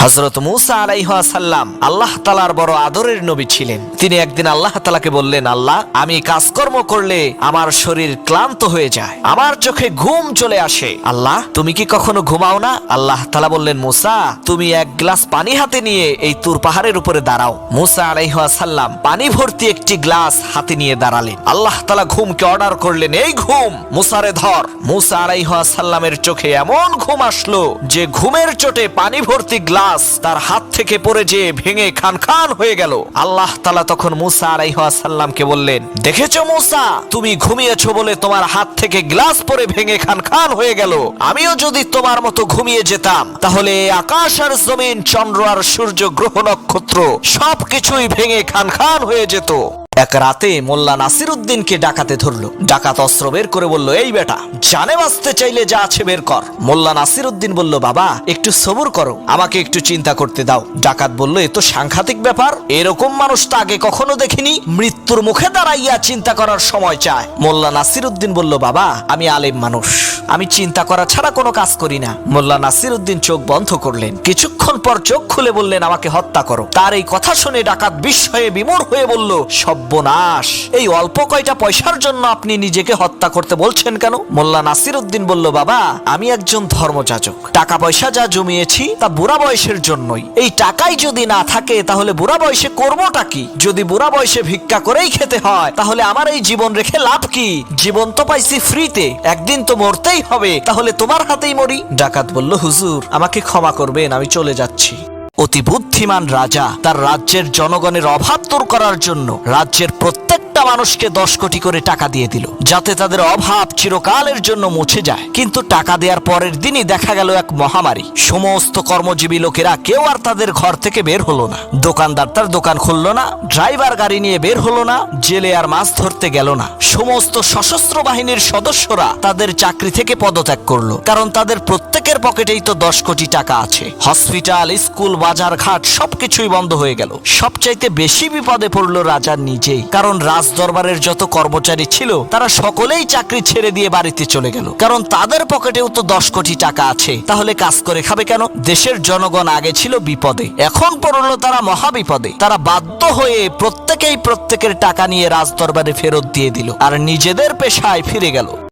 হযরত মূসা আলাইহিস সালাম আল্লাহ তাআলার বড় আদরের নবী ছিলেন। তিনি একদিন আল্লাহ তাআলাকে বললেন, আল্লাহ, আমি কাজকর্ম করলে আমার শরীর ক্লান্ত হয়ে যায়, আমার চোখে ঘুম চলে আসে। আল্লাহ, তুমি কি কখনো ঘুমাও না? আল্লাহ তাআলা বললেন, মূসা, তুমি এক গ্লাস পানি হাতে নিয়ে এই তুর পাহাড়ের উপরে দাঁড়াও। মূসা আলাইহিস সালাম পানি ভর্তি একটি গ্লাস হাতে নিয়ে দাঁড়ালেন। আল্লাহ তাআলা ঘুমকে অর্ডার করলেন, এই ঘুম, মূসারে ধর। মূসা আলাইহিস সালামের চোখে এমন ঘুম আসলো যে ঘুমের চোটে পানি ভর্তি গ্লাস তার হাত থেকে পড়ে যেয়ে ভেঙে খান খান হয়ে গেল। আল্লাহ তাআলা তখন মূসা আলাইহিস সালামকে বললেন, দেখেছো মূসা, তুমি ঘুমিয়েছো বলে তোমার হাত থেকে গ্লাস পড়ে ভেঙে খান খান হয়ে গেল। আমিও যদি তোমার মতো ঘুমিয়ে যেতাম তাহলে আকাশ আর জমিন, চন্দ্র আর সূর্য, গ্রহ নক্ষত্র সবকিছুই ভেঙে খান খান হয়ে যেত। এক রাতে মোল্লা নাসিরউদ্দিনকে ডাকাতে ধরলো। ডাকাত অস্ত্র বের করে বলল, এই বেটা, জানে বাঁচতে চাইলে যা আছে বের কর। মোল্লা নাসিরউদ্দিন বলল, বাবা, একটু সবুর করো, আমাকে একটু চিন্তা করতে দাও। ডাকাত বলল, এ তো সাংঘাতিক ব্যাপার, এরকম মানুষ তো আগে কখনো দেখিনি, মৃত্যুর মুখে দাঁড়াইয়া চিন্তা করার সময় চায়। মোল্লা নাসিরউদ্দিন বলল, বাবা, আমি আলেম মানুষ, আমি চিন্তা করা ছাড়া কোনো কাজ করি না। মোল্লা নাসিরউদ্দিন চোখ বন্ধ করলেন, কিছুক্ষণ পর চোখ খুলে বললেন, আমাকে হত্যা করো। তার এই কথা শুনে ডাকাত বিস্ময়ে বিমূঢ় হয়ে বলল, সর্বনাশ, এই অল্প কয়টা পয়সার জন্য আপনি নিজেকে হত্যা করতে বলছেন কেন? মোল্লা নাসিরউদ্দিন বলল, বাবা, আমি একজন ধর্মযাজক, টাকা পয়সা যা জমিয়েছি তা বুড়া বয়সের জন্যই। এই টাকাই যদি না থাকে তাহলে বুড়া বয়সে করবোটা কি? যদি বুড়া বয়সে ভিক্ষা করেই খেতে হয় তাহলে আমার এই জীবন রেখে লাভ কি? জীবন তো পাইছি ফ্রিতে, একদিন তো মরতেই হবে, তাহলে তোমার হাতেই মরি। ডাকাত বলল, হুজুর, আমাকে ক্ষমা করবেন, আমি চলে যাচ্ছি। অতি বুদ্ধিমান রাজা তার রাজ্যের জনগণের অভাব দূর করার জন্য রাজ্যের প্রত্যেকটা মানুষকে 10 কোটি করে টাকা দিয়ে দিল, যাতে তাদের অভাব চিরকালের জন্য মুছে যায়। কিন্তু টাকা দেওয়ার পরের দিনই দেখা গেল এক মহামারী। সমস্ত কর্মজীবী লোকেরা কেউ আর তাদের ঘর থেকে বের হলো না। দোকানদার তার দোকান খুললো না, ড্রাইভার গাড়ি নিয়ে বের হলো না, জেলে আর মাছ ধরতে গেল না। সমস্ত সশস্ত্র বাহিনীর সদস্যরা তাদের চাকরি থেকে পদত্যাগ করলো, কারণ তাদের প্রত্যেকের পকেটেই তো 10 কোটি টাকা আছে। হসপিটাল, স্কুল, বাজার ঘাট সবকিছুই বন্ধ হয়ে গেল। সবচাইতে বেশি বিপদে পড়লো রাজা নিজেই, কারণ রাজ দরবারের যত কর্মচারী ছিল তারা সকলেই চাকরি ছেড়ে দিয়ে বাড়িতে চলে গেল, কারণ তাদের পকেটেও তো 10 কোটি টাকা আছে। তাহলে কাজ করে খাবে কেন? দেশের জনগণ আগে ছিল বিপদে, এখন পড়লো তারা মহাবিপদে। তারা বাধ্য হয়ে প্রত্যেকেই প্রত্যেকের টাকা নিয়ে রাজ দরবারে ফেরত দিয়ে দিল আর নিজেদের পেশায় ফিরে গেল।